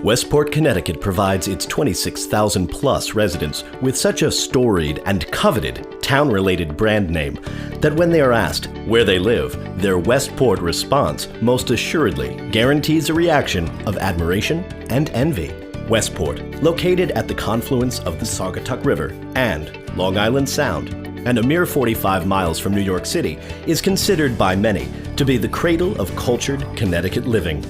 Westport, Connecticut provides its 26,000-plus residents with such a storied and coveted town-related brand name that when they are asked where they live, their Westport response most assuredly guarantees a reaction of admiration and envy. Westport, located at the confluence of the Saugatuck River and Long Island Sound, and a mere 45 miles from New York City, is considered by many to be the cradle of cultured Connecticut living.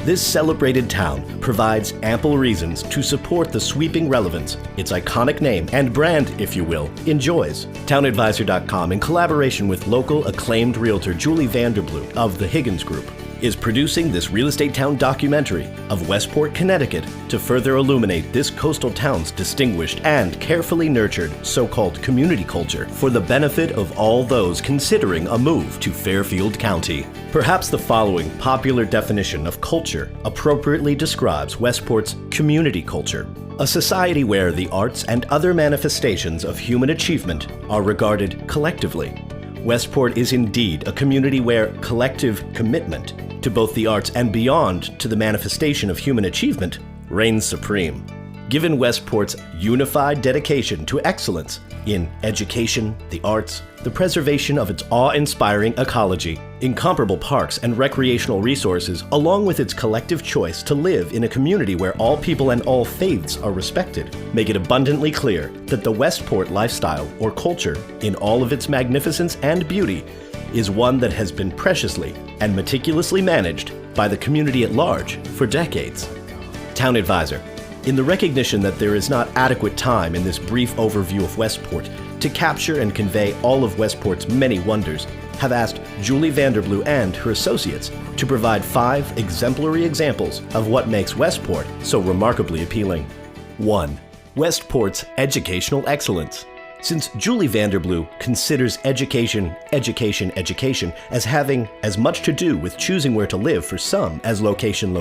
This celebrated town provides ample reasons to support the sweeping relevance its iconic name and brand, if you will, enjoys. TownAdvisor.com, in collaboration with local acclaimed realtor Julie Vanderblue of the Higgins Group, is producing this real estate town documentary of Westport, Connecticut to further illuminate this coastal town's distinguished and carefully nurtured so-called community culture for the benefit of all those considering a move to Fairfield County. Perhaps the following popular definition of culture appropriately describes Westport's community culture: a society where the arts and other manifestations of human achievement are regarded collectively. Westport is indeed a community where collective commitment to both the arts and beyond to the manifestation of human achievement reigns supreme. Given Westport's unified dedication to excellence in education, the arts, the preservation of its awe-inspiring ecology, incomparable parks and recreational resources, along with its collective choice to live in a community where all people and all faiths are respected, make it abundantly clear that the Westport lifestyle or culture, in all of its magnificence and beauty, is one that has been preciously and meticulously managed by the community at large for decades. Town Advisor, in the recognition that there is not adequate time in this brief overview of Westport to capture and convey all of Westport's many wonders, have asked Julie Vanderblue and her associates to provide 5 exemplary examples of what makes Westport so remarkably appealing. 1. Westport's educational excellence. Since Julie Vanderblue considers education as having as much to do with choosing where to live for some as location,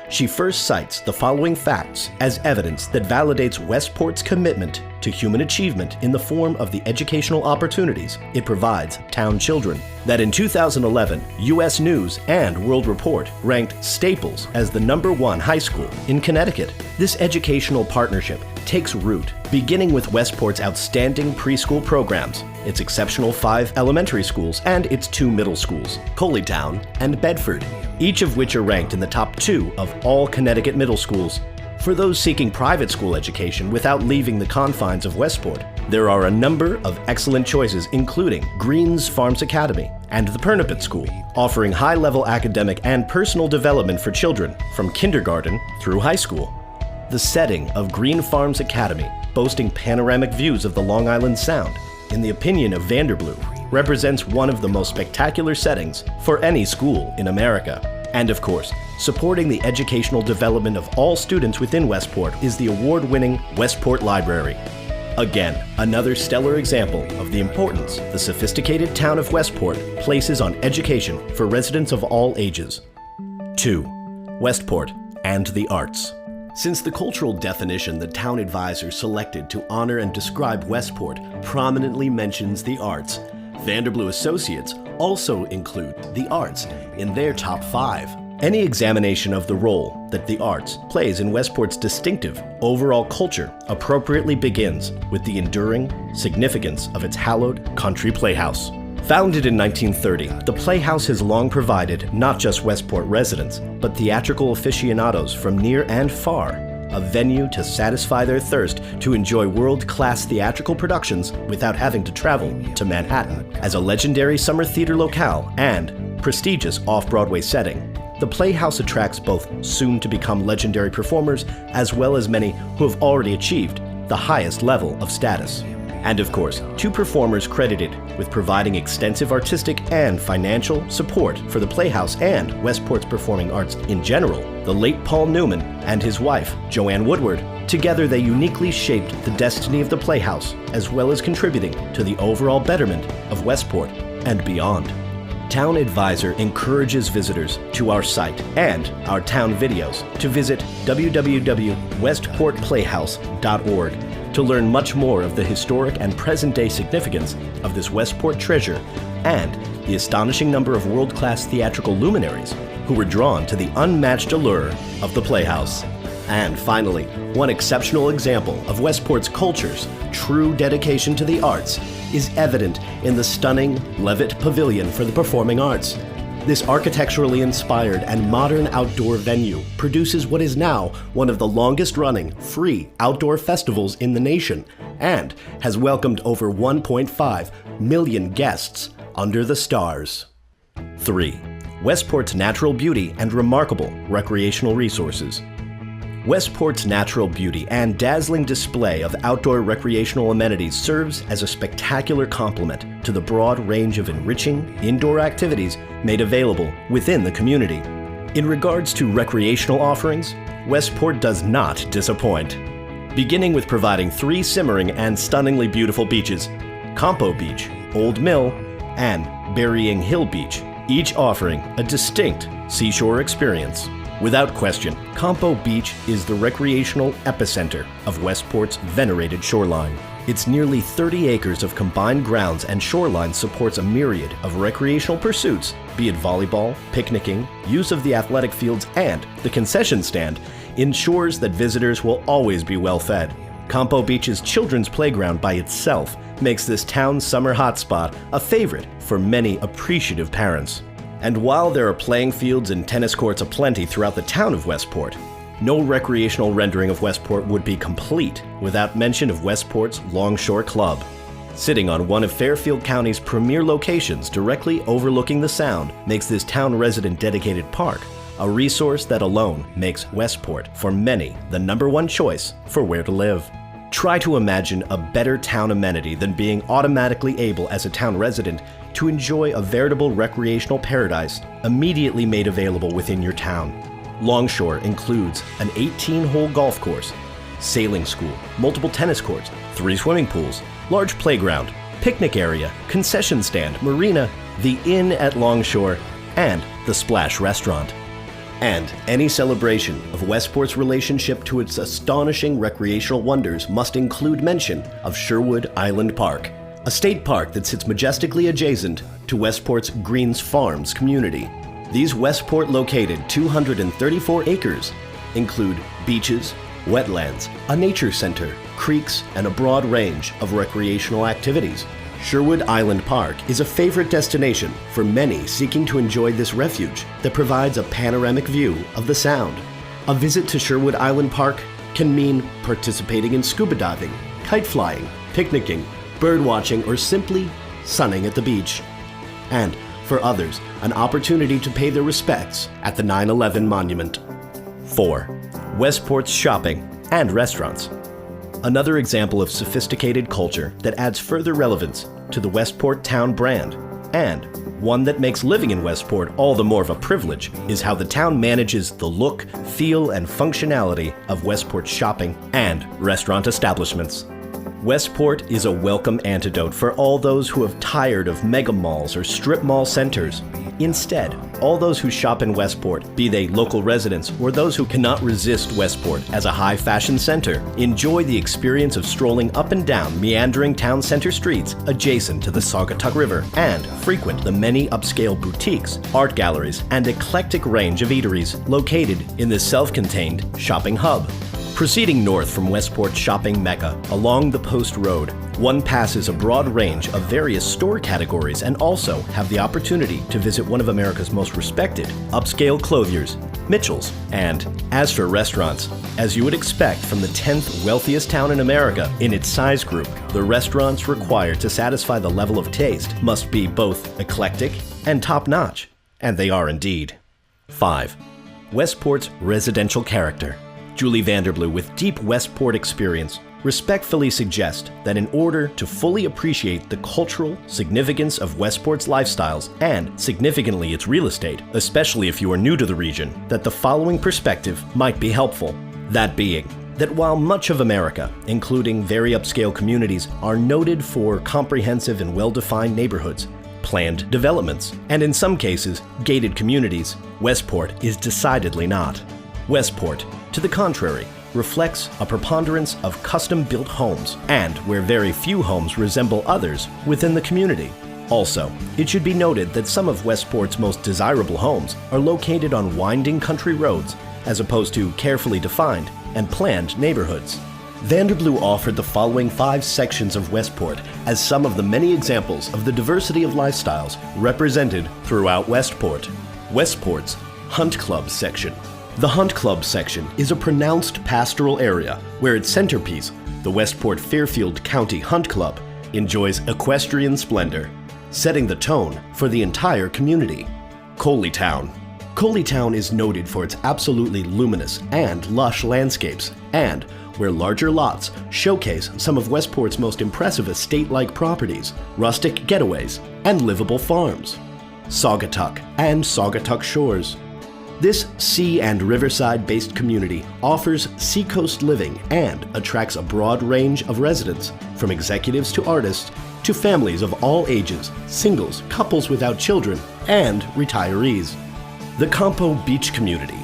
she first cites the following facts as evidence that validates Westport's commitment to human achievement in the form of the educational opportunities it provides town children. That in 2011, U.S. News and World Report ranked Staples as the #1 high school in Connecticut. This educational partnership takes root, beginning with Westport's outstanding preschool programs, its exceptional 5 elementary schools, and its 2 middle schools, Coleytown and Bedford, each of which are ranked in the top 2 of all Connecticut middle schools. For those seeking private school education without leaving the confines of Westport, there are a number of excellent choices, including Green's Farms Academy and the Pernapet School, offering high-level academic and personal development for children from kindergarten through high school. The setting of Green Farms Academy, boasting panoramic views of the Long Island Sound, in the opinion of Vanderblue, represents one of the most spectacular settings for any school in America. And of course, supporting the educational development of all students within Westport is the award-winning Westport Library. Again, another stellar example of the importance the sophisticated town of Westport places on education for residents of all ages. 2. Westport and the arts. Since the cultural definition the Town Advisor selected to honor and describe Westport prominently mentions the arts, Vanderblue Associates also include the arts in their top 5. Any examination of the role that the arts plays in Westport's distinctive overall culture appropriately begins with the enduring significance of its hallowed country playhouse. Founded in 1930, the Playhouse has long provided not just Westport residents, but theatrical aficionados from near and far, a venue to satisfy their thirst to enjoy world-class theatrical productions without having to travel to Manhattan. As a legendary summer theater locale and prestigious off-Broadway setting, the Playhouse attracts both soon-to-become legendary performers as well as many who have already achieved the highest level of status. And of course, 2 performers credited with providing extensive artistic and financial support for the Playhouse and Westport's performing arts in general, the late Paul Newman and his wife, Joanne Woodward. Together they uniquely shaped the destiny of the Playhouse, as well as contributing to the overall betterment of Westport and beyond. Town Advisor encourages visitors to our site and our town videos to visit www.westportplayhouse.org to learn much more of the historic and present-day significance of this Westport treasure and the astonishing number of world-class theatrical luminaries who were drawn to the unmatched allure of the Playhouse. And finally, one exceptional example of Westport's culture's true dedication to the arts is evident in the stunning Levitt Pavilion for the Performing Arts. This architecturally inspired and modern outdoor venue produces what is now one of the longest-running free outdoor festivals in the nation and has welcomed over 1.5 million guests under the stars. 3. Westport's natural beauty and remarkable recreational resources. Westport's natural beauty and dazzling display of outdoor recreational amenities serves as a spectacular complement to the broad range of enriching indoor activities made available within the community. In regards to recreational offerings, Westport does not disappoint. Beginning with providing 3 simmering and stunningly beautiful beaches, Campo Beach, Old Mill, and Burying Hill Beach, each offering a distinct seashore experience. Without question, Campo Beach is the recreational epicenter of Westport's venerated shoreline. Its nearly 30 acres of combined grounds and shoreline supports a myriad of recreational pursuits, be it volleyball, picnicking, use of the athletic fields, and the concession stand, ensures that visitors will always be well fed. Campo Beach's children's playground by itself makes this town's summer hotspot a favorite for many appreciative parents. And while there are playing fields and tennis courts aplenty throughout the town of Westport, no recreational rendering of Westport would be complete without mention of Westport's Longshore Club. Sitting on one of Fairfield County's premier locations directly overlooking the Sound makes this town resident dedicated park a resource that alone makes Westport, for many, the #1 choice for where to live. Try to imagine a better town amenity than being automatically able as a town resident to enjoy a veritable recreational paradise immediately made available within your town. Longshore includes an 18-hole golf course, sailing school, multiple tennis courts, 3 swimming pools, large playground, picnic area, concession stand, marina, the Inn at Longshore, and the Splash Restaurant. And any celebration of Westport's relationship to its astonishing recreational wonders must include mention of Sherwood Island Park, a state park that sits majestically adjacent to Westport's Greens Farms community. These Westport-located 234 acres include beaches, wetlands, a nature center, creeks, and a broad range of recreational activities. Sherwood Island Park is a favorite destination for many seeking to enjoy this refuge that provides a panoramic view of the Sound. A visit to Sherwood Island Park can mean participating in scuba diving, kite flying, picnicking, bird watching, or simply sunning at the beach. And for others, an opportunity to pay their respects at the 9/11 Monument. 4. Westport's shopping and restaurants. Another example of sophisticated culture that adds further relevance to the Westport town brand, and one that makes living in Westport all the more of a privilege, is how the town manages the look, feel, and functionality of Westport's shopping and restaurant establishments. Westport is a welcome antidote for all those who have tired of mega malls or strip mall centers. Instead, all those who shop in Westport, be they local residents or those who cannot resist Westport as a high fashion center, enjoy the experience of strolling up and down meandering town center streets adjacent to the Saugatuck River and frequent the many upscale boutiques, art galleries, and eclectic range of eateries located in this self-contained shopping hub. Proceeding north from Westport's shopping mecca along the Post Road, one passes a broad range of various store categories and also have the opportunity to visit one of America's most respected upscale clothiers, Mitchell's. And as for restaurants, as you would expect from the 10th wealthiest town in America in its size group, the restaurants required to satisfy the level of taste must be both eclectic and top-notch, and they are indeed. 5. Westport's residential character. Julie Vanderblue, with deep Westport experience, respectfully suggest that in order to fully appreciate the cultural significance of Westport's lifestyles and significantly its real estate, especially if you are new to the region, that the following perspective might be helpful. That being, that while much of America, including very upscale communities, are noted for comprehensive and well-defined neighborhoods, planned developments, and in some cases, gated communities, Westport is decidedly not. Westport, to the contrary, reflects a preponderance of custom-built homes, and where very few homes resemble others within the community. Also, it should be noted that some of Westport's most desirable homes are located on winding country roads as opposed to carefully defined and planned neighborhoods. Vanderblue offered the following 5 sections of Westport as some of the many examples of the diversity of lifestyles represented throughout Westport. Westport's Hunt Club section. The Hunt Club section is a pronounced pastoral area where its centerpiece, the Westport Fairfield County Hunt Club, enjoys equestrian splendor, setting the tone for the entire community. Coleytown. Coleytown is noted for its absolutely luminous and lush landscapes, and where larger lots showcase some of Westport's most impressive estate-like properties, rustic getaways, and livable farms. Saugatuck and Saugatuck Shores. This sea and riverside-based community offers seacoast living and attracts a broad range of residents, from executives to artists, to families of all ages, singles, couples without children, and retirees. The Campo Beach community.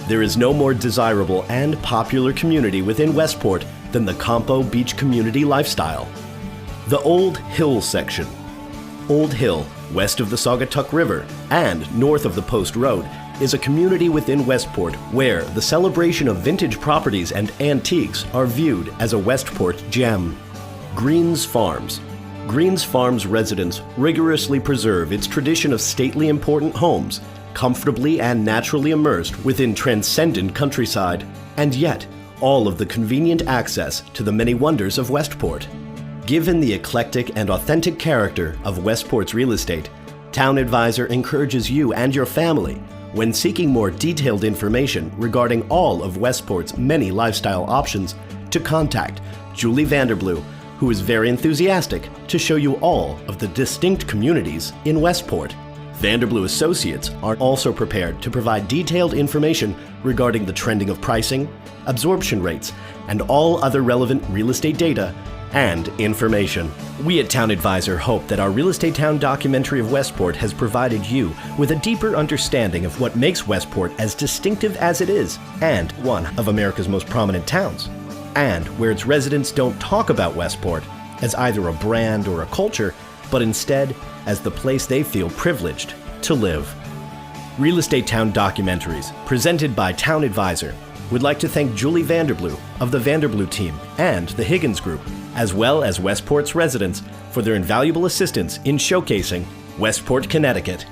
There is no more desirable and popular community within Westport than the Campo Beach community lifestyle. The Old Hill section. Old Hill, west of the Saugatuck River and north of the Post Road, is a community within Westport where the celebration of vintage properties and antiques are viewed as a Westport gem. Greens Farms. Greens Farms residents rigorously preserve its tradition of stately important homes, comfortably and naturally immersed within transcendent countryside, and yet all of the convenient access to the many wonders of Westport. Given the eclectic and authentic character of Westport's real estate, Town Advisor encourages you and your family, when seeking more detailed information regarding all of Westport's many lifestyle options, to contact Julie Vanderblue, who is very enthusiastic to show you all of the distinct communities in Westport. Vanderblue Associates are also prepared to provide detailed information regarding the trending of pricing, absorption rates, and all other relevant real estate data and information. We at Town Advisor hope that our Real Estate Town documentary of Westport has provided you with a deeper understanding of what makes Westport as distinctive as it is, and one of America's most prominent towns, and where its residents don't talk about Westport as either a brand or a culture, but instead as the place they feel privileged to live. Real Estate Town documentaries, presented by Town Advisor, would like to thank Julie Vanderblue of the Vanderblue team and the Higgins Group, as well as Westport's residents, for their invaluable assistance in showcasing Westport, Connecticut.